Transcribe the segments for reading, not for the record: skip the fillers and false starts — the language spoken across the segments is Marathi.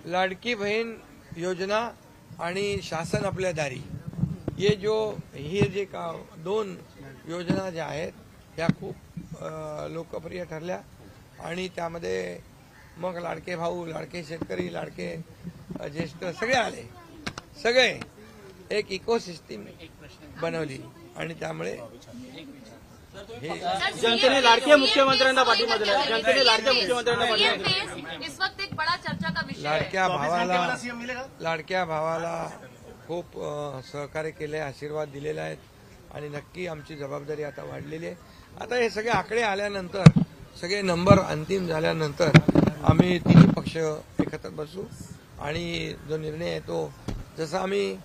लाडकी बहीण योजना आणि शासन आपल्या दारी हे जे दोन योजना ज्या आहेत त्या खूप लोकप्रिय ठरल्या आणि त्यामध्ये मग लाडके भाऊ, लाडके शेतकरी, लाडके ज्येष्ठ सगळे आले, सगळे एक इकोसिस्टीम बनवली आणि त्यामुळे जनतेने लाडक्या मुख्यमंत्र्यांना पाठिंबा दिला। जनतेने लाडक्या मुख्यमंत्र्यांना पाठिंबा दिला। इस वक्त एक बड़ा चर्चा का विषय लाडक्या भावाला खूप सहकार्य केले, आशीर्वाद दिलेले आहेत आणि नक्की आमची जबाबदारी आता वाढलेली आहे। आता हे सगळे आकडे आल्यानंतर, सगळे नंबर अंतिम झाल्यानंतर आम्ही तिन्ही पक्ष एकत्र बसू आणि जो निर्णय आहे तो, जसा आम्ही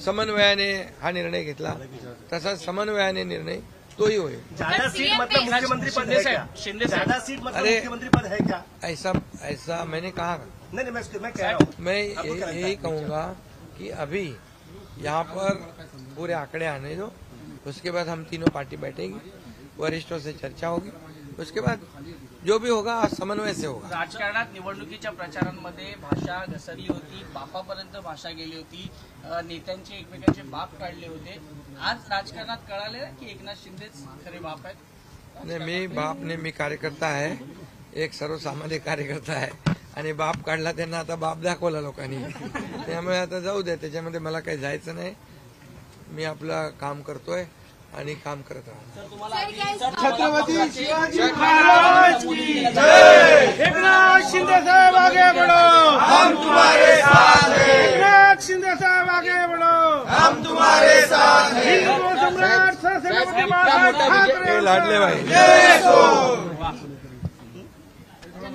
समन्वयाने हा निर्णय घेतला तसा समन्वयाने निर्णय तोही होईल। ज्यादा सीट मतलब मुख्यमंत्री पद है क्या? ज्यादा सीट मतलब मुख्यमंत्री पद है क्या? ऐसा मैंने कहा नहीं, मैं कह रहा हूँ, मैं यही कहूंगा कि अभी यहाँ पर पूरे आंकड़े आने दो, उसके बाद हम तीनों पार्टी बैठेंगी, वरिष्ठों से चर्चा होगी, उसके बाद जो भी होगा समन्वय से होगा। राजकारणात निवडणुकीच्या प्रचारांमध्ये भाषा घसरली होती, बापापर्यंत भाषा गेली होती, नेत्यांचे एकमेकांचे बाप काढले होते। आज राजकारणात कळाले की एकनाथ शिंदेच खरे बाप आहेत। नाही, मी बाप ने मी कार्यकर्ता आहे, एक सर्वसामान्य कार्यकर्ता आहे आणि बाप काढला, त्यांना आता बाप दाखवला लोकांनी, त्यामुळे आता जाऊ दे, त्याच्यामध्ये मला काही जायचं नाही। मी आपलं काम करतोय आणि काम करत राहतो। छत्रपती शिवाजी महाराज की जय। एकनाथ शिंदे साहब आगे बढ़ो, हम तुम्हारे साथ हैं। एकनाथ शिंदे साहब आगे बढ़ो, हम तुम्हारे साथ हैं। हिंदू सम्राट छत्रपती महाराज ठाकरे लाडले भाई,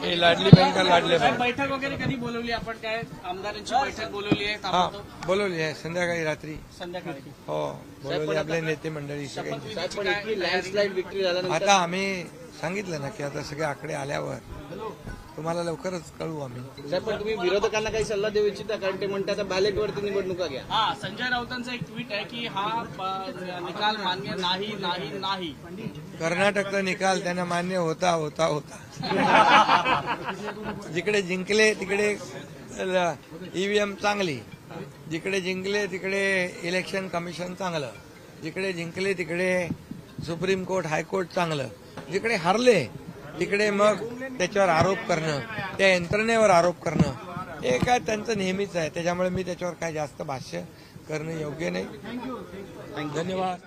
हे लाडली बहीण का लाडले भाई। बैठक वगैरे कधी बोलवली आपण? काय आमदारांची बैठक बोलवली आहे? हा, बोलवली आहे संध्याकाळी रात्री। संध्याकाळी हो, बोलवली आपले नेते मंडळी सगळे। लँडस्लाइड विक्ट्री झाल्यानंतर आता आम्ही सांगितलं ना की आता सगळे आकडे आल्यावर तुम्हाला लवकरच कळवू आम्ही। साहेब, पण तुम्ही विरोधकांना काही सल्ला देऊ इच्छिता? कारण ते म्हणतात आता बॅलेटवरती निवडणुका घ्या। हा, संजय राऊतांचा एक ट्विट आहे की हा निकाल मान्य नाही नाही नाही। कर्नाटकचा निकाल त्यांना मान्य होता होता होता जिकडे जिंकले तिकडे ईव्हीएम चांगली, जिकडे जिंकले तिकडे इलेक्शन कमिशन चांगलं, जिकडे जिंकले तिकडे सुप्रीम कोर्ट, हायकोर्ट चांगलं, जिकडे हारले तिकडे मग त्याच्यावर आरोप करणं, त्या यंत्रणेवर आरोप करणं, हे काय त्यांचं नेहमीच आहे। त्याच्यामुळे मी त्याच्यावर काय जास्त भाष्य करणं योग्य नाही। धन्यवाद।